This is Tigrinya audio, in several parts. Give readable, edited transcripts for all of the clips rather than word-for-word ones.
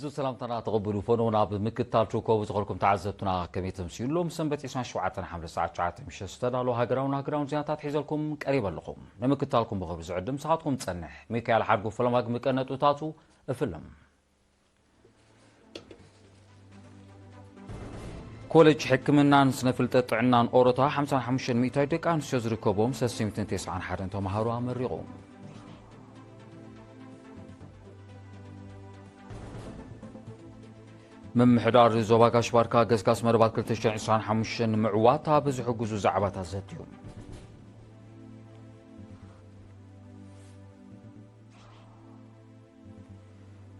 عزو سلامتنا تقبلوا فنونا بمكتال شوكو وزغلكم تعزتنا كمية تمسيون لهم سنبت إسمان شوعاتنا حمل ساعة شعات مش استدالو هاقراون زيانتات حيزلكم قريبا لكم نمكتالكم بغير زعدم ساعتكم تسنح ميكايل حرقو فلماق مكانت وتاتو افلم كوليج حكمنا نسنفلت عنان أوروتا 55 ميتاي دك أنس يزركبهم 609 حرن تمهارو أمريغوم من محدار زوباكا شباركا قسقاس مربات كل تشجيع إسان حمشن معواتا بزحقوزو زعباتا زديوم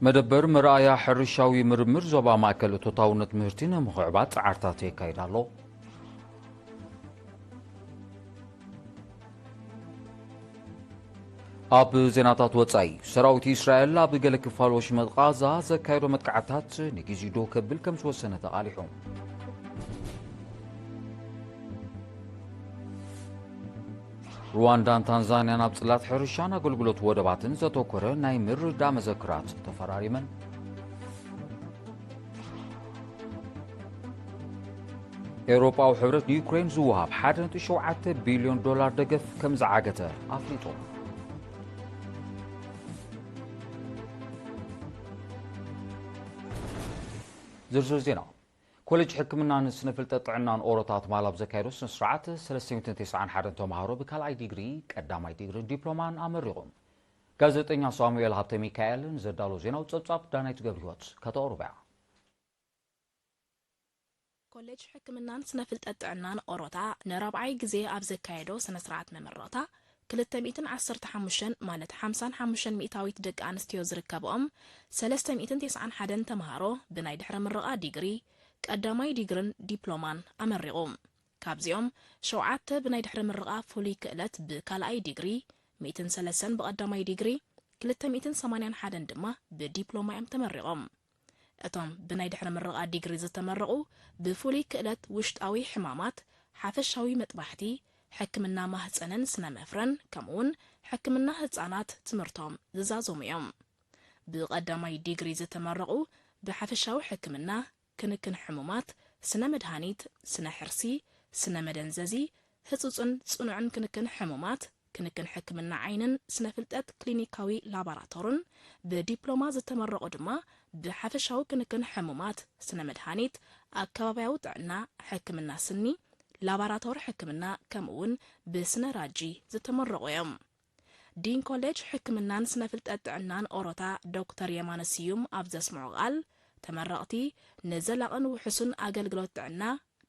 مدبر مرايا حرشاوي مرمر زوبا ماكل توتاونت مهرتين مخعبات عرتاتي كايدالو أب زيناتات وطاي سراوت إسرائيل لا بقلك فالوش مدغازا زكايرو مدقعتات نجيزي دوك بالكمس والسنة غالحهم رواندا تنزانيا نابطلات حرشانا قلقلوت ودباتن زتوكورا نايمر دام زكرات تفراري من أوروبا وحبرت يوكرين زوهاب حادنت شوعات بليون دولار دقف كم زعاقته أفليتو زرزر زينا كوليج حكمنا نسنفلت عنان أوروتات مالاب زكايروس نسرعات 309 حرن تمهارو بكالاي ديغري قداماي ديغري دبلومان أمريغوم ጋዜጠኛ ሳሙኤል ሀብተ ሚካኤልን ዘዳሎ ዜናው ጸብጻብ ዳናይት ገብሪዎት ከተኦሮቢያ ኮሌጅ ሕክምናን ስነፍልጠት ጥዕናን ኦሮታ ነራብዓይ ግዜ ኣብ ዘካየዶ ስነ ስርዓት መመረታ 215 ማለት 55 ሚእታዊት ደቂ ኣንስትዮ ዝርከብኦም 391 ተምሃሮ ብናይ ድሕረ ምረቓ ዲግሪ ቀዳማይ ዲግሪን ዲፕሎማን ኣመሪቖም ካብዚኦም 7 ብናይ ድሕረ ምረቓ ፍሉይ ክእለት ብካልኣይ ዲግሪ 103 بقدامي ديجري 281 ድማ ብዲፕሎማ እዮም ተመሪቖም እቶም ብናይ ድሕረ ምረቓ ዲግሪ ዝተመረቑ ብፍሉይ ክእለት ውሽጣዊ ሕማማት ሓፈሻዊ መጥባሕቲ ሕክምና ማህፀንን ስነ መፍረን ከምኡውን ሕክምና ህፃናት ትምህርቶም ዝዛዘሙ እዮም ብቀዳማይ ዲግሪ ዝተመረቑ ብሓፈሻዊ ሕክምና ክንክን ሕሙማት ስነ መድሃኒት ስነ ሕርሲ ስነ መደንዘዚ ህጹጽን ጽኑዕን ክንክን ሕሙማት ክንክን ሕክምና ዓይንን ስነፍልጠት ክሊኒካዊ ላቦራቶርን ብዲፕሎማ ዝተመረቑ ድማ ብሓፈሻዊ ክንክን ሕሙማት ስነ መድሃኒት ኣከባብያዊ ጥዕና ሕክምና ስኒ ላቦራቶሪ ሕክምና ከምኡውን ብስነ ራጂ ዝተመረቑ እዮም ዲን ኮሌጅ ሕክምናን ስነፍልጠት ጥዕናን ኦሮታ ዶክተር የማነ ስዩም ኣብ ዘስምዑ ቃል ተመረቕቲ ንዘላቕን ውሕሱን ኣገልግሎት ጥዕና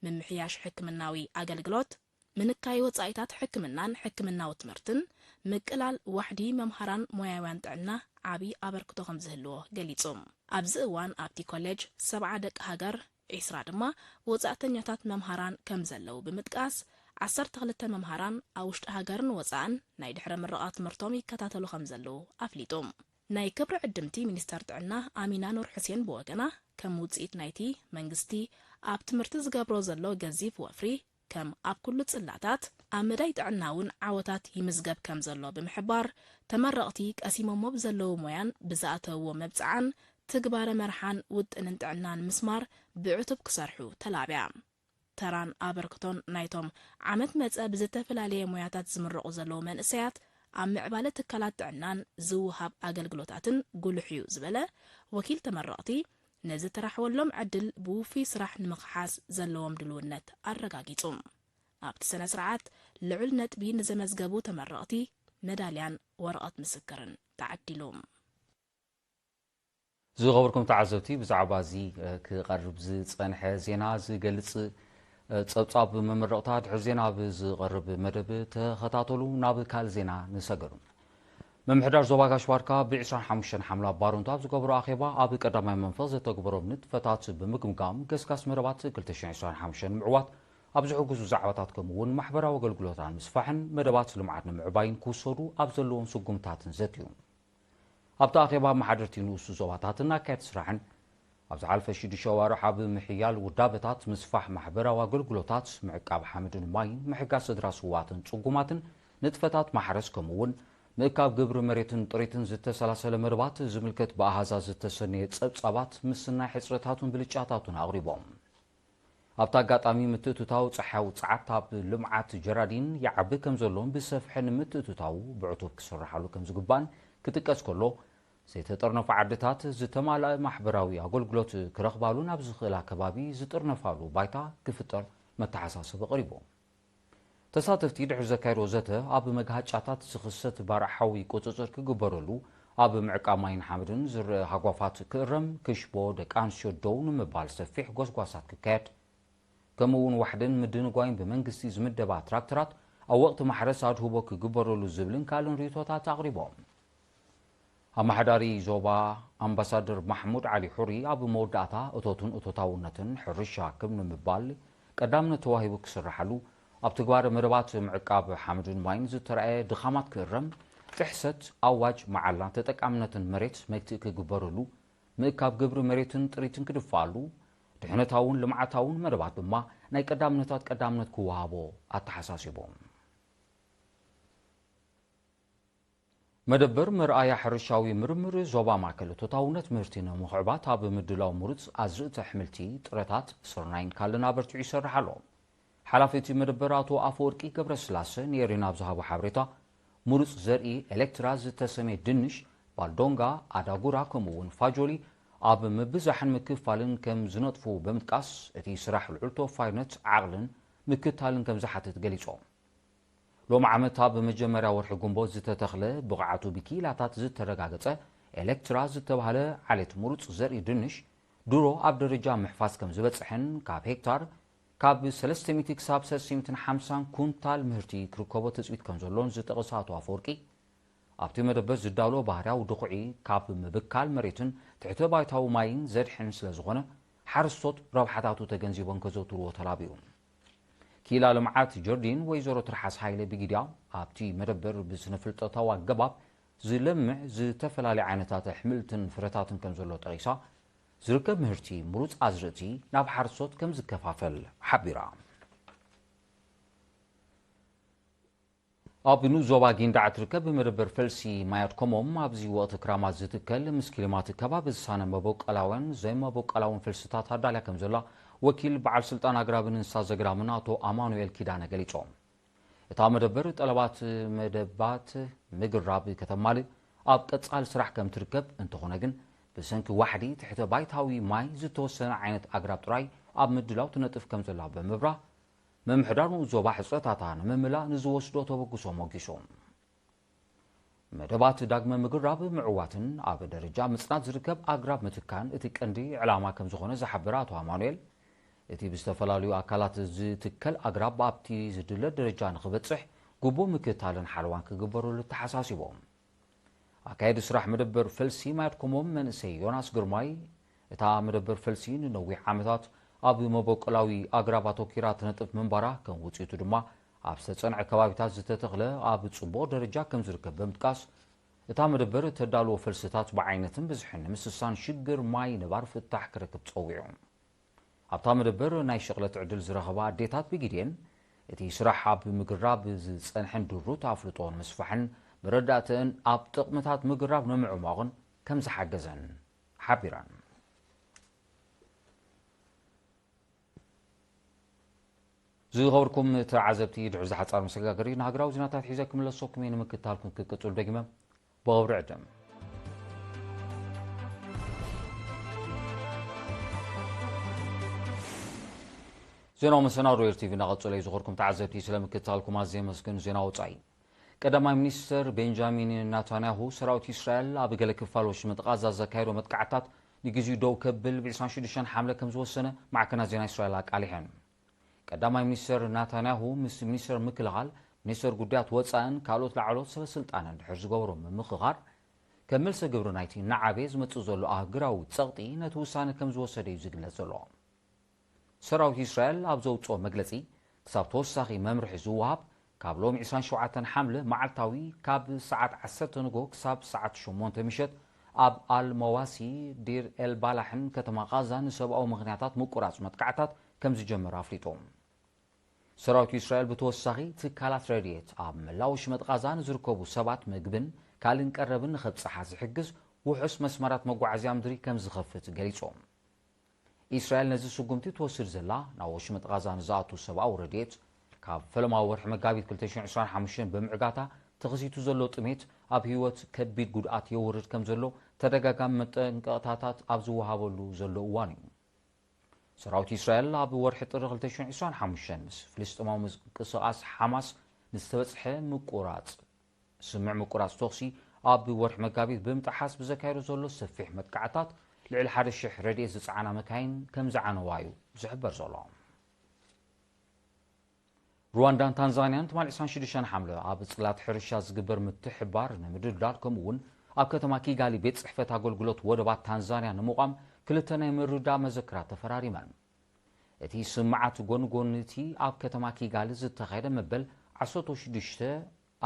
ምምሕያሽ ሕክምናዊ ኣገልግሎት منكاي وصايتات حكمنان حكمناو تمرتن مقلال وحدي ممهران موياوان طعنا عبي ابركتو خمزهلو غليصوم ابز اوان ابتي كوليج 7 دق هاجر اسرا دما وصاتنياتات ممهران كمزلو بمطقاس 12 ممهران اوشت هاجرن وصان ناي دحره مرقات مرتوم يكتاتلو خمزلو افليتوم ناي كبر عدمتي مينستر طعنا امينه نور حسين بوغنا كموصيت نايتي منغستي اب تمرت زغبرو زلو غزيف وفري كم أب كل تصلاتات أمدايت عناون عوتات يمزجب كم زلوا بمحبار تمرقتيك أسيمو مبزلو مويان بزاته ومبزعان تقبار مرحان ود أنت عنان مسمار بعتب كسرحو تلابع تران أبركتون نايتوم عمت متأ بزته فلاليه موياتات زمرقو زلو من إسيات عم عبالة تكالات عنان زوهاب أقلقلوتاتن قولحيو زبالة وكيل تمرقتي نزت راح ولهم عدل بو في سراح نمقحاس زلوهم دلونت الرقاقيتهم ابت سنة سرعات لعل نتبي نزمزقبو تمرقتي مداليان ورقات مسكرن تعدلهم زو غوركم تعزوتي بزعبازي كقرب زي صنح زينا زي قلص تصاب ممرقتات حزينا بز قرب مدب تخطاتلو ناب كال زينا نسقرون ممحدار زوباكا شواركا بعشران حمشن حملة بارونتاب زقبرو أخيبا أبي قدامي منفذ تقبرو بنت فتات بمقمقام قسقاس مربات قلتشين عشران حمشن معوات أبزعو قزو زعباتات كمون محبرا وقلقلوتان مسفحن مدبات لمعادن معباين كوسورو أبزلوهم سقمتاتن زتيون أبتا أخيبا محادرتين وسو زوباتاتنا كايت سرحن أبزع الفشيد شوارح أبي محيال ودابتات مسفح محبرا وقلقلوتات معقاب حامدن ماين محقا سدراسواتن سقماتن نتفتات محرس كمون ምእካብ ግብሪ መሬትን ጥሪትን ዝተሰላሰለ መርባት ዝምልከት ብኣሃዛ ዝተሰነየ ጸብጻባት ምስናይ ሕፅረታቱን ብልጫታቱን ኣቕሪቦም ኣብታ ኣጋጣሚ ምትእትታው ፀሓያዊ ፀዓት ኣብ ልምዓት ጀራዲን ይዓቢ ከም ዘሎን ብሰፍሐ ንምትእትታው ብዕቱብ ክስርሓሉ ከም ዝግባእን ክጥቀስ ከሎ ዘይተጠርነፉ ዓድታት ዝተማልአ ማሕበራዊ ኣገልግሎት ክረኽባሉ ናብ ዝኽእላ ከባቢ ዝጥርነፋሉ ባይታ ክፍጠር መተሓሳሰቢ ቀሪቦም ተሳተፍቲ ድሕሪ ዘካይዶ ዘተ ኣብ መግሃጫታት ዝኽሰት ባርሓዊ ቁፅፅር ክግበረሉ ኣብ ምዕቃብ ማይን ሓመድን ዝርአ ሃጓፋት ክእረም ክሽቦ ደቂ ኣንስትዮ ደው ንምባል ሰፊሕ ጎስጓሳት ክካየድ ከምኡውን ዋሕድን ምድንጓይን ብመንግስቲ ዝምደባ ትራክተራት ኣብ ወቕቲ ማሕረስ ኣድህቦ ክግበረሉ ዝብልን ካልኦን ርእቶታት ኣቕሪቦም ኣማሓዳሪ ዞባ ኣምባሳደር ማሕሙድ ዓሊ ሑሪ ኣብ መወዳእታ እቶቱን እቶታውነትን ሕርሻ ከም ንምባል ቀዳምነት ተዋሂቡ ክስርሓሉ ኣብ ትግባር መደባት ምዕቃብ ሓመድን ማይን ዝተረኣየ ድኻማት ክእረም ጥሕሰት ኣዋጅ መዓላ ተጠቃምነትን መሬት መክትእ ክግበረሉ ምእካብ ግብሪ መሬትን ጥሪትን ክድፋሉ ድሕነታውን ልምዓታውን መደባት ድማ ናይ ቀዳምነት ክወሃቦ ኣተሓሳሲቦም መደበር መርኣያ ሕርሻዊ ምርምር ዞባ ማእከል እቶታውነት ምህርቲ ንምኽዕባት ኣብ ምድላው ምሩፅ ኣዝርእቲ ኣሕምልቲ ጥረታት ስርናይን ካልእ ኣበርቲዑ ይሰርሕ ኣሎ ሓላፊ እቲ መደበር ኣቶ ኣፈወርቂ ገብረስላሴ ነሪና ብዝሃቦ ሓበሬታ ምሩፅ ዘርኢ ኤሌክትራ ዝተሰመየ ድንሽ ባልዶንጋ ኣዳጉራ ከምኡውን ፋጆሊ ኣብ ምብዛሕን ምክፋልን ከም ዝነጥፉ ብምጥቃስ እቲ ስራሕ ልዑል ተወፋይነት ዓቕልን ምክታልን ከም ዝሓትት ገሊፆም ሎሚ ዓመት ኣብ መጀመርያ ወርሒ ጉንቦት ዝተተኽለ ብቕዓቱ ብኪላታት ዝተረጋገፀ ኤሌክትራ ዝተባህለ ዓሌት ምሩፅ ዘርኢ ድንሽ ድሮ ኣብ ደረጃ ምሕፋዝ ከም ዝበፅሕን ካብ ሄክታር ካብ 300 ክሳብ 350 ኩንታል ምህርቲ ክርከቦ ተፅቢት ከም ዘሎን ዝጠቐሰ ኣቶ ኣፈወርቂ ኣብቲ መደበር ዝዳሎ ባህርያዊ ድኹዒ ካብ ምብካል መሬትን ትሕተ ባይታዊ ማይን ዘድሕን ስለ ዝኾነ ሓረስቶት ረብሓታቱ ተገንዚቦም ከዘውትርዎ ተላቢኡ ኪላ ልምዓት ጀርዲን ወይዘሮ ትርሓስ ሃይለ ብጊድያ ኣብቲ መደበር ብስነፍልጠታዊ ኣገባብ ዝለምዕ ዝተፈላለዩ ዓይነታት ኣሕምልትን ፍረታትን ከም ዘሎ ጠቂሳ ዝርከብ ምህርቲ ምሩፅ ኣዝርእቲ ናብ ሓረስቶት ከም ዝከፋፈል ሓቢራ ኣብ ኑ ዞባ ጊንዳዕ ትርከብ ብመደበር ፈልሲ ማያድኮሞም ኣብዚ ወቕቲ ክራማት ዝትከል ምስ ክሊማት ከባቢ ዝሳነ መቦቀላውን ዘይመቦቀላውን ፈልስታት ኣዳልያ ከም ዘላ ወኪል በዓል ስልጣን ኣግራብን እንስሳ ዘግራምን ኣቶ ኣማኑኤል ኪዳነ ገሊፆም እታ መደበር ጠለባት መደባት ምግራብ ከተማልእ ኣብ ቀጻል ስራሕ ከም ትርከብ እንተኾነ ግን ብሰንኪ ዋሕዲ ትሕተ ባይታዊ ማይ ዝተወሰነ ዓይነት ኣግራብ ጥራይ ኣብ ምድላው ትነጥፍ ከም ዘላ ብምብራ መምሕዳሩ ዞባ ሕፅረታታ ንምምላእ ንዝወስዶ ተበግሶ ሞጊሶም መደባት ዳግመ ምግራብ ምዕዋትን ኣብ ደረጃ ምጽናት ዝርከብ ኣግራብ ምትካን እቲ ቀንዲ ዕላማ ከም ዝኾነ ዝሓብር ኣቶ ኣማኑኤል እቲ ብዝተፈላለዩ ኣካላት ዝትከል ኣግራብ ኣብቲ ዝድለ ደረጃ ንኽበፅሕ ግቡእ ምክታልን ሓለዋን ክግበረሉ ተሓሳሲቦም ኣካየዲ ስራሕ መደበር ፈልሲ ማያድኮሞም መንእሰይ ዮናስ ግርማይ እታ መደበር ፈልሲ ንነዊሕ ዓመታት ኣብ መቦቀላዊ ኣግራብ ኣተኪራ ትነጥፍ ምንባራ ከም ውፅኢቱ ድማ ኣብ ዝተጸንዐ ከባቢታት ዝተተኽለ ኣብ ጽቡቕ ደረጃ ከም ዝርከብ ብምጥቃስ እታ መደበር ተዳልዎ ፈልስታት ብዓይነትን ብዝሕን ምስሳን ሽግር ማይ ንባር ፍታሕ ክረክብ ፀዊዑ ኣብታ መደበር ናይ ሸቕለት ዕድል ዝረኸባ ኣዴታት ብጊድን እቲ ስራሕ ኣብ ምግራብ ዝጸንሐን ድሩት ኣፍልጦን ምስፋሕን ብረዳእተን ኣብ ጥቕምታት ምግራብ ንምዕማቕን ከም ዝሓገዘን ሓቢራን ዝኸበርኩም ተዓዘብቲ ድሕሪ ዝሓፃር መሰጋገሪ ንሃገራዊ ዜናታት ሒዘ ክምለሰኩም እየ ንምክትታልኩም ክቅፅሉ ደጊመ ብቐብሪ ዕድም ዜናው መሰናዶ ኤርቲቪ እናቐፀለ እዩ ዝኸበርኩም ተዓዘብቲ ስለምክትታልኩም ኣዝየ መስግን ዜና ወፃኢ ቀዳማይ ሚኒስትር ቤንጃሚን ናታንያሁ ሰራዊት እስራኤል ኣብ ገለ ክፋል ወሽመጥ ጋዛ ዘካየዶ መጥቃዕታት ንግዚኡ ደው ከብል ብ26 ሓምለ ከም ዝወሰነ ማዕከናት ዜና እስራኤል ኣቃሊሐን ቀዳማይ ሚኒስትር ናታንያሁ ምስ ሚኒስትር ምክልኻል ሚኒስትር ጉዳያት ወፃእን ካልኦት ላዕሎት ሰበስልጣንን ድሕሪ ዝገበሮ ምምኽኻር ከም መልሲ ግብሪ ናይቲ ናዓበየ ዝመፅእ ዘሎ ኣህጉራዊ ፀቕጢ ነቲ ውሳነ ከም ዝወሰደ እዩ ዝግለጽ ዘሎ ሰራዊት እስራኤል ኣብ ዘውፅኦ መግለፂ ክሳብ ተወሳኺ መምርሒ ዝወሃብ ካብ ሎሚ 27 ሓምለ መዓልታዊ ካብ ሰዓት 10 ንጎ ክሳብ ሰዓት 8 ምሸት ኣብ ኣልመዋሲ ዲር ኤልባላሕን ከተማ ጋዛ ንሰብኣዊ ምኽንያታት ምቁራፅ መጥቃዕታት ከም ዝጀመረ ኣፍሊጦም ሰራዊት እስራኤል ብተወሳኺ ትካላት ረድኤት ኣብ መላው ሽመጥ ጋዛን ዝርከቡ ሰባት ምግብን ካልእን ቀረብን ንኸብፅሓ ዝሕግዝ ውሑስ መስመራት መጓዓዝያ ምድሪ ከም ዝኸፍት ገሊፆም እስራኤል ነዚ ስጉምቲ ትወስድ ዘላ ናብ ሽመጥ ጋዛ ንዝኣቱ ሰብኣዊ ረድኤት ካብ ፈለማዊ ወርሒ መጋቢት 2025 ብምዕጋታ ተኸሲቱ ዘሎ ጥሜት ኣብ ህይወት ከቢድ ጉድኣት የውርድ ከም ዘሎ ተደጋጋሚ መጠንቀቕታታት ኣብ ዝወሃበሉ ዘሎ እዋን እዩ ሰራዊት እስራኤል ኣብ ወርሒ ጥሪ 2025 ምስ ፍልስጥማዊ ምንቅስቓስ ሓማስ ንዝተበፅሐ ስምዕ ምቁራፅ ተኽሲ ኣብ ወርሒ መጋቢት ብምጥሓስ ብዘካየዱ ዘሎ ሰፊሕ መጥቃዕታት ልዕሊ 1,000 ረድኤት ዝፀዓና መካይን ከም ዝዓነዋ እዩ ዝሕበር ዘሎ ሩዋንዳን ታንዛንያን ትማል 26 ሓምለ ኣብ ጽላት ሕርሻ ዝግበር ምትሕብባር ንምድልዳል ከምኡውን ኣብ ከተማ ኪጋሊ ቤት ጽሕፈት ኣገልግሎት ወደባት ታንዛንያ ንምቋም ክልተ ናይ ምርዳእ መዘክራት ተፈራሪመን እቲ ስምዓት ጎንጎንቲ ኣብ ከተማ ኪጋሊ ዝተኻየደ መበል 16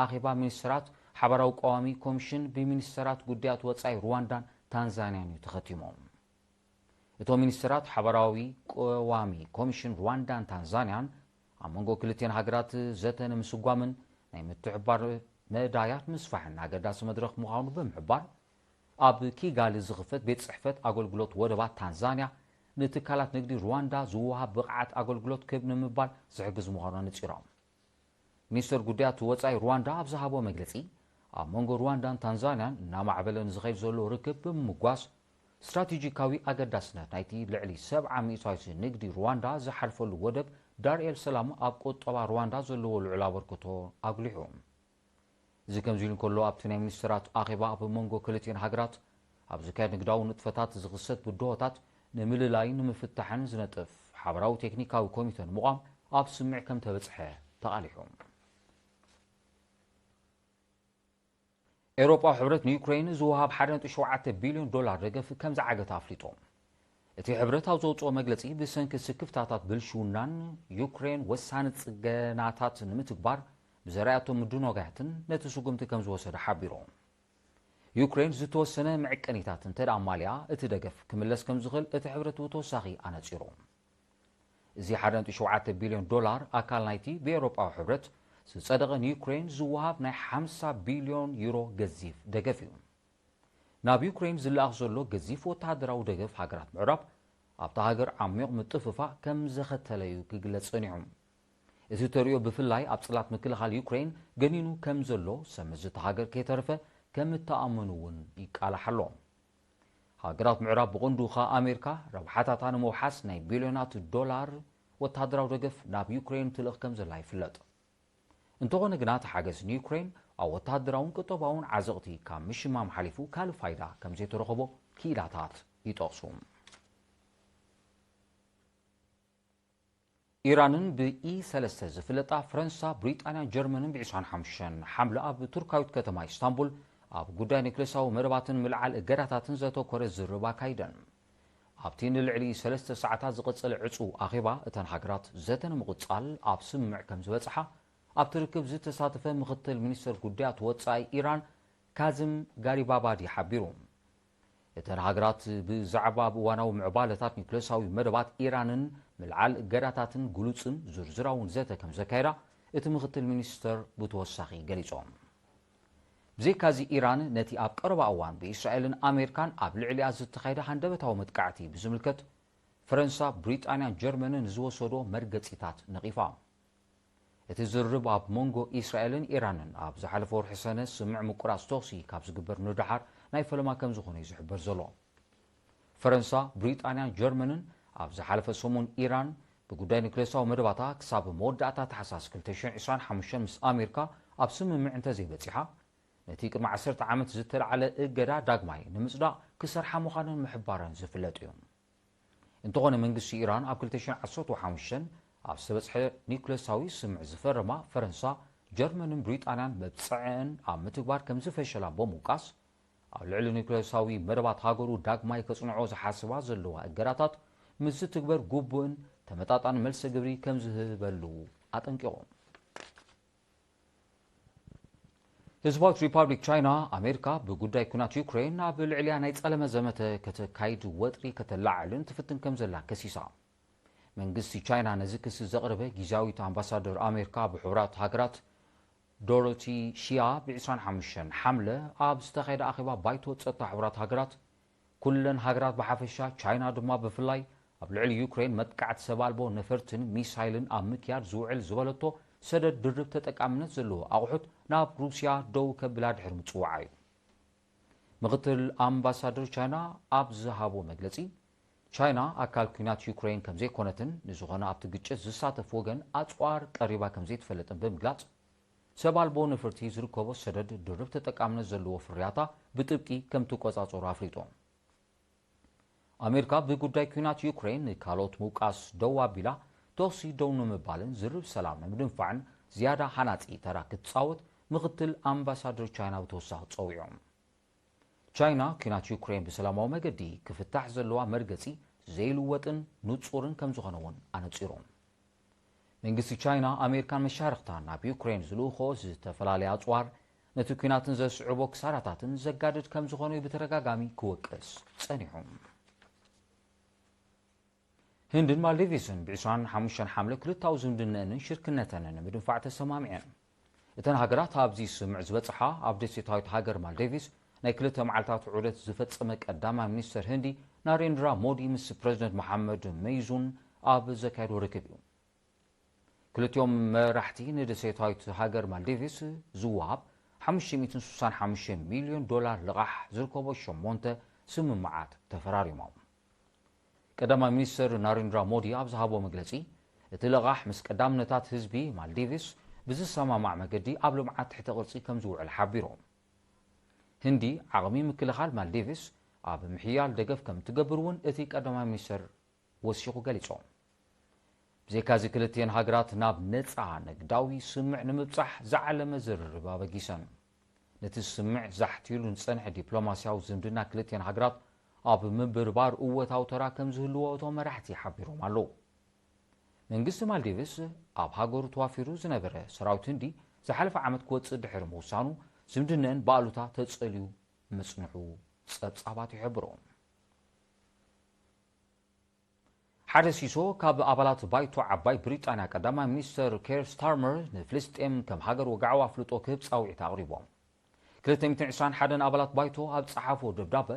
ኣኼባ ሚኒስትራት ሓበራዊ ቀዋሚ ኮሚሽን ብሚኒስትራት ጉዳያት ወጻኢ ሩዋንዳን ታንዛንያን እዩ ተኸቲሞም እቶም ሚኒስትራት ሓበራዊ ቀዋሚ ኮሚሽን ሩዋንዳን ታንዛንያን ኣብ መንጎ ክልቲአን ሃገራት ዘተ ንምስጓምን ናይ ምትሕብባር መዳያት ምስፋሕን ኣገዳሲ መድረኽ ምዃኑ ብምሕባር ኣብ ኪጋሊ ዝኽፈት ቤት ጽሕፈት ኣገልግሎት ወደባት ታንዛንያ ንትካላት ንግዲ ሩዋንዳ ዝወሃብ ብቕዓት ኣገልግሎት ክብ ንምባል ዝሕግዝ ምዃኑ ነፂሮም ሚኒስትር ጉዳያት ወጻኢ ሩዋንዳ ኣብ ዝሃቦ መግለጺ ኣብ መንጎ ሩዋንዳን ታንዛንያን እናማዕበለን ዝኸይድ ዘሎ ርክብ ብምጓዝ ስትራቴጂካዊ ኣገዳስነት ናይቲ ልዕሊ 70% ንግዲ ሩዋንዳ ዝሓልፈሉ ወደብ ዳርኤል ሰላም ኣብ ቁጠባ ሩዋንዳ ዘለዎ ልዑል ኣበርክቶ ኣጉሊሑ እዚ ከምዚ ኢሉ እንከሎ ኣብቲ ናይ ሚኒስትራት ኣኼባ ኣብ መንጎ ክልቲአን ሃገራት ኣብ ዝካየድ ንግዳዊ ንጥፈታት ዝኽሰት ብድሆታት ንምልላይ ንምፍታሕን ዝነጥፍ ሓበራዊ ቴክኒካዊ ኮሚቴ ንምቋም ኣብ ስምዕ ከም ተበፅሐ ተቓሊሑ ኤውሮጳዊ ሕብረት ንዩክሬን ዝወሃብ 1.7 ቢልዮን ዶላር ደገፍ ከም ዝዓገተ ኣፍሊጦም እቲ ሕብረት ኣብ ዘውፅኦ መግለፂ ብሰንኪ ስክፍታታት ብልሽውናን ዩክሬን ወሳኒ ጽገናታት ንምትግባር ብዘርኣቶም ምድኖጋያትን ነቲ ስጉምቲ ከም ዝወሰደ ሓቢሮም ዩክሬን ዝተወሰነ ምዕቀኒታት እንተደኣ ማልያ እቲ ደገፍ ክምለስ ከም ዝኽእል እቲ ሕብረት ብተወሳኺ ኣነፂሮም እዚ 1.7 ቢልዮን ዶላር ኣካል ናይቲ ብኤውሮጳዊ ሕብረት ዝጸደቐ ንዩክሬን ዝወሃብ ናይ 50 ቢልዮን ዩሮ ገዚፍ ደገፍ እዩ ናብ ዩክሬን ዝለኣኽ ዘሎ ገዚፍ ወተሃደራዊ ደገፍ ሃገራት ምዕራብ ኣብታ ሃገር ዓሚቕ ምጥፍፋእ ከም ዘኸተለ እዩ ክግለጽ ጸኒሑ እቲ ተሪኦ ብፍላይ ኣብ ጽላት ምክልኻል ዩክሬን ገኒኑ ከም ዘሎ ሰመዝ እቲ ሃገር ከይተረፈ ከም እተኣመኑ እውን ይቃላሕ ኣሎ ሃገራት ምዕራብ ብቐንዱ ኸ ኣሜሪካ ረብሓታታ ንምውሓስ ናይ ቢልዮናት ዶላር ወተሃደራዊ ደገፍ ናብ ዩክሬን ትልእኽ ከም ዘላ ይፍለጥ እንተኾነ ግና እቲ ሓገዝ ንዩክሬን ኣብ ወተሃደራውን ቁጠባውን ዓዘቕቲ ካብ ምሽማም ሓሊፉ ካልእ ፋይዳ ከም ዘይተረኸቦ ክኢላታት ይጠቕሱ ኢራንን ብኢ3 ዝፍለጣ ፈረንሳ ብሪጣንያን ጀርመንን ብ25 ሓምለ ኣብ ቱርካዊት ከተማ ኢስታንቡል ኣብ ጉዳይ ኒክሌሳዊ መደባትን ምልዓል እገዳታትን ዘተኮረ ዝርባ ካይደን ኣብቲ ንልዕሊ 3 ሰዓታት ዝቕፅል ዕፁ ኣኼባ እተን ሃገራት ዘተ ንምቕጻል ኣብ ስምምዕ ከም ዝበፅሓ ኣብ ትርክብ ዝተሳተፈ ምክትል ሚኒስትር ጉዳያት ወጻኢ ኢራን ካዝም ጋሪባባዲ ሓቢሩ እተን ሃገራት ብዛዕባ እዋናዊ ምዕባለታት ኒክሌሳዊ መደባት ኢራንን ምልዓል እገዳታትን ግሉፅን ዝርዝራውን ዘተ ከም ዘካይዳ እቲ ምክትል ሚኒስትር ብተወሳኺ ገሊፆም ብዘይካዚ ኢራን ነቲ ኣብ ቀረባ እዋን ብእስራኤልን ኣሜሪካን ኣብ ልዕሊኣ ዝተኻየደ ሃንደበታዊ መጥቃዕቲ ብዝምልከት ፈረንሳ ብሪጣንያን ጀርመንን ዝወሰዶ መርገፂታት ነቒፋ እቲ ዝርብ ኣብ መንጎ እስራኤልን ኢራንን ኣብ ዝሓለፈ ወርሒ ሰነ ስምዕ ምቁራፅ ተኽሲ ካብ ዝግበር ንድሓር ናይ ፈለማ ከም ዝኾነ እዩ ዝሕበር ዘሎ ፈረንሳ ብሪጣንያን ጀርመንን ኣብ ዝሓለፈ ሰሙን ኢራን ብጉዳይ ኒክሌሳዊ መደባታ ክሳብ መወዳእታ ታሕሳስ 2025 ምስ ኣሜሪካ ኣብ ስምምዕ እንተዘይበፂሓ ነቲ ቅድሚ 10 ዓመት ዝተለዓለ እገዳ ዳግማይ ንምጽዳቕ ክሰርሓ ምዃነን ምሕባረን ዝፍለጥ እዩ እንተኾነ መንግስቲ ኢራን ኣብ 2015 ኣብ ዝተበፅሐ ኒክሌሳዊ ስምዕ ዝፈረማ ፈረንሳ ጀርመንን ብሪጣንያን መብፅዕን ኣብ ምትግባር ከም ዝፈሸላ ብምውቃስ ኣብ ልዕሊ ኒክሌሳዊ መደባት ሃገሩ ዳግማይ ከጽንዖ ዝሓስባ ዘለዋ እገዳታት ምስ ዝትግበር ጉቡእን ተመጣጣኒ መልሲ ግብሪ ከም ዝህበሉ ኣጠንቂቖም ህዝባዊት ሪፐብሊክ ቻይና ኣሜሪካ ብጉዳይ ኩናት ዩክሬን ኣብ ልዕልያ ናይ ጸለመ ዘመተ ከተካይድ ወጥሪ ከተላዓልን ትፍትን ከም ዘላ ከሲሳ መንግስቲ ቻይና ነዚ ክስ ዘቕረበ ጊዜያዊት ኣምባሳደር ኣሜሪካ ብሕቡራት ሃገራት ዶሮቲ ሺያ ብ25 ሓምለ ኣብ ዝተኻየደ ኣኼባ ባይቶ ጸጥታ ሕቡራት ሃገራት ኩለን ሃገራት ብሓፈሻ ቻይና ድማ ብፍላይ ኣብ ልዕሊ ዩክሬን መጥቃዕቲ ሰብ ኣልቦ ነፈርትን ሚሳይልን ኣብ ምክያድ ዝውዕል ዝበለቶ ሰደድ ድርብ ተጠቃምነት ዘለዎ ኣቑሑት ናብ ሩስያ ደው ከብላ ድሕሪ ምጽዋዕ እዩ ምክትል ኣምባሳደር ቻይና ኣብ ዝሃቦ መግለጺ ቻይና ኣካል ኩናት ዩክሬን ከም ዘይኮነትን ንዝኾነ ኣብቲ ግጭት ዝሳተፍ ወገን ኣጽዋር ቀሪባ ከም ዘይትፈለጥን ብምግላጽ ሰብ ኣልቦ ነፈርቲ ዝርከቦ ሰደድ ድርብ ተጠቃምነት ዘለዎ ፍርያታ ብጥብቂ ከም ትቆጻጸሩ ኣፍሊጦም ኣሜሪካ ብጉዳይ ኩናት ዩክሬን ካልኦት ምውቃስ ደው ኣቢላ ተወሲ ደው ንምባልን ዝርብ ሰላም ንምድንፋዕን ዝያዳ ሓናጺ ተራ ክትጻወት ምክትል ኣምባሳደር ቻይና ብተወሳኺ ጸዊዖም ቻይና ኩናት ዩክሬን ብሰላማዊ መገዲ ክፍታሕ ዘለዋ መርገጺ ዘይልወጥን ንጹርን ከም ዝኾነ እውን ኣነጺሮም መንግስቲ ቻይና ኣሜሪካን መሻርክታን ናብ ዩክሬን ዝልእኾ ዝተፈላለየ ኣጽዋር ነቲ ኩናትን ዘስዕቦ ክሳራታትን ዘጋድድ ከም ዝኾነ ብተደጋጋሚ ክወቅስ ጸኒሖም ህንድን ማልዲቭስን ብ25 ሓምለ ክልታዊ ዝምድነአንን ሽርክነተንን ንምድንፋዕ ተሰማሚዐን እተን ሃገራት ኣብዚ ስምዕ ዝበጽሓ ኣብ ደሴታዊት ሃገር ማልዲቭስ ናይ ክልተ መዓልታት ዑደት ዝፈጸመ ቀዳማይ ሚኒስትር ህንዲ ናሬንድራ ሞዲ ምስ ፕረዚደንት መሐመድ መይዙን ኣብ ዘካየዶ ርክብ እዩ ክልቲኦም መራሕቲ ንደሴታዊት ሃገር ማልዲቭስ ዝወሃብ $565 ሚልዮን ልቓሕ ዝርከቦ 8 ስምምዓት ተፈራሪሞም ቀዳማይ ሚኒስትር ናሬንድራ ሞዲ ኣብ ዝሃቦ መግለጺ እቲ ልቓሕ ምስ ቀዳምነታት ህዝቢ ማልዲቭስ ብዝሰማማዕ መገዲ ኣብ ልምዓት ትሕተ ቅርጺ ከም ዝውዕል ሓቢሮም ህንዲ ዓቕሚ ምክልኻል ማልዲቭስ ኣብ ምሕያል ደገፍ ከም ትገብር እውን እቲ ቀዳማይ ሚኒስትር ወሲኹ ገሊጾም ብዘይካዚ ክልቲአን ሃገራት ናብ ነፃ ንግዳዊ ስምዕ ንምብጻሕ ዝዓለመ ዝርርብ ኣበጊሰን ነቲ ስምዕ ዛሕቲሉን ጸንሐ ዲፕሎማስያዊ ዝምድና ክልቲአን ሃገራት ኣብ ምብርባር እወታዊ ተራ ከም ዝህልዎ እቶም መራሕቲ ሓቢሮም ኣለዉ መንግስቲ ማልዲቭስ ኣብ ሃገሩ ተዋፊሩ ዝነበረ ሰራዊት ህንዲ ዝሓለፈ ዓመት ክወፅእ ድሕሪ ምውሳኑ ዝምድነአን በኣሉታ ተጸልዩ መጽንሑ ጸብጻባት ይሕብሮም ሓደ ሲሶ ካብ ኣባላት ባይቶ ዓባይ ብሪጣንያ ቀዳማይ ሚኒስትር ኬር ስታርመር ንፍልስጤም ከም ሃገር ወግዓዊ ኣፍልጦ ክህብ ጻውዒት ኣቕሪቦም 221 ኣባላት ባይቶ ኣብ ጸሓፎ ደብዳበ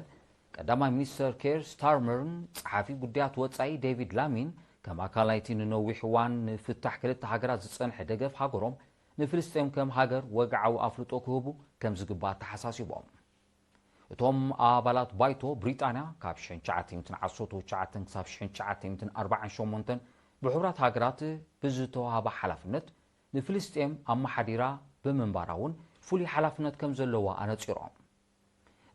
ቀዳማይ ሚኒስትር ኬር ስታርመርን ጸሓፊ ጉዳያት ወጻኢ ዴቪድ ላሚን ከም ኣካል ናይቲ ንነዊሕ እዋን ንፍታሕ ክልተ ሃገራት ዝጸንሐ ደገፍ ሃገሮም ንፍልስጤም ከም ሃገር ወግዓዊ ኣፍልጦ ክህቡ ከም ዝግባእ ተሓሳሲቦም እቶም ኣባላት ባይቶ ብሪጣንያ ካብ 1919 ክሳብ 1948 ብሕቡራት ሃገራት ብዝተዋሃበ ሓላፍነት ንፍልስጤም ኣመሓዲራ ብምንባራ እውን ፍሉይ ሓላፍነት ከም ዘለዋ ኣነጺሮም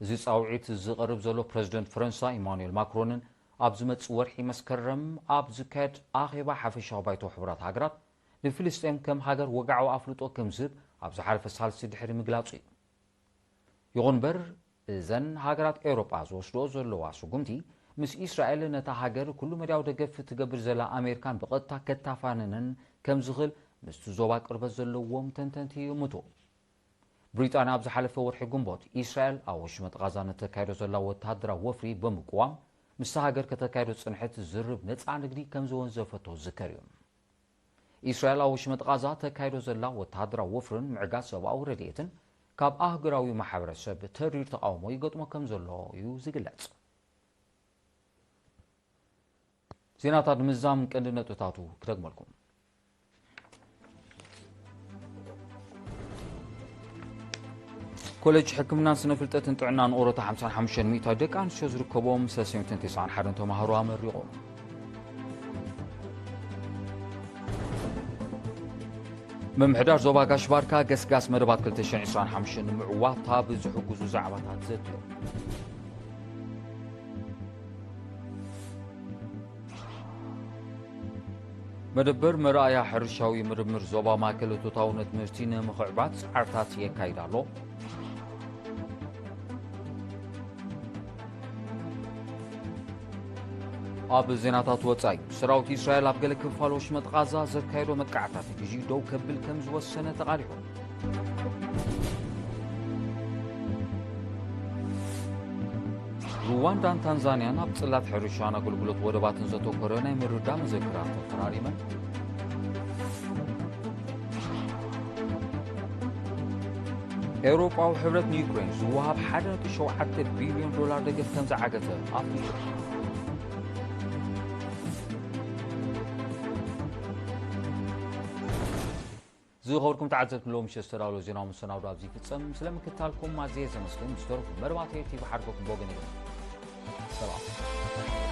እዚ ጻውዒት ዝቐርብ ዘሎ ፕረዚደንት ፈረንሳይ ኢማኑኤል ማክሮንን ኣብ ዝመጽእ ወርሒ መስከረም ኣብ ዝካየድ ኣኼባ ሓፈሻዊ ባይቶ ሕቡራት ሃገራት ንፍልስጤም ከም ሃገር ወግዓዊ ኣፍልጦ ከም ዝህብ ኣብ ዝሓለፈ ሳልሲ ድሕሪ ምግላጹ እዩ ይኹን እምበር እዘን ሃገራት ኤውሮጳ ዝወስድኦ ዘለዋ ስጉምቲ ምስ እስራኤል ነታ ሃገር ኩሉ መድያዊ ደገፍ ትገብር ዘላ ኣሜሪካን ብቐጥታ ከታፋንነን ከም ዝኽእል ምስቲ ዞባ ቅርበት ዘለዎም ተንተንቲ ይምቱ ብሪጣንያ ኣብ ዝሓለፈ ወርሒ ግንቦት እስራኤል ኣብ ወሽመጥ ጋዛ ነተካይዶ ዘላ ወተሃደራዊ ወፍሪ ብምቁዋም ምስቲ ሃገር ከተካይዶ ጽንሐት ዝርብ ነፃ ንግዲ ከም ዝወንዘፈቶ ዝዝከር እዩ እስራኤል ኣብ ወሽመጥ ጋዛ ተካይዶ ዘላ ወተሃደራዊ ወፍርን ምዕጋዝ ሰብኣዊ ረድኤትን ካብ ኣህጉራዊ ማሕበረሰብ ተሪር ተቃውሞ ይገጥሞ ከም ዘሎ እዩ ዝግለጽ ዜናታት ምዛም ቀንዲ ነጥብታቱ ክደግመልኩም ኮሌጅ ሕክምናን ስነ ፍልጠትን ጥዕናን ኦሮታ 55 ሚእታዊ ደቂ ኣንስትዮ ዝርከቦም 391 ተማሃሮ ኣመሪቖም መምሕዳር ዞባ ጋሽ ባርካ ገስጋስ መደባት 225 ንምዕዋታ ብዝሕግዙ ዛዕባታት ዘትዩ መደበር መርኣያ ሕርሻዊ ምርምር ዞባ ማእከል እቶታውነት ምህርቲ ንምኽዕባት ጻዕርታት የካይድ ኣሎ ኣብ ዜናታት ወጻኢ ሰራዊት እስራኤል ኣብ ገለ ክፋል ወሽመጥ ጋዛ ዘካየዶ መጥቃዕታት ግዢ ደው ከብል ከም ዝወሰነ ተቃሊዑ ሩዋንዳን ታንዛንያን ኣብ ጽላት ሕርሻን ኣገልግሎት ወደባትን ዘተኮረ ናይ ምርዳእ መዘክራት ተፈራሪመን ኤውሮጳዊ ሕብረት ንዩክሬን ዝወሃብ 1.7 ቢልዮን ዶላር ደገፍ ከም ዝዓገተ ኣፍሊጡ ዝኸበርኩም ተዓዘብቲ ሎም ሸስተዳሎ ዜናዊ መሰናዶ ኣብዚ ይፍጸም ስለምክትታልኩም ኣዝየ ዘመስግን ዝተረፉ መርባቴ ቲቪ ሓድጎኩም ቦገን ሰላም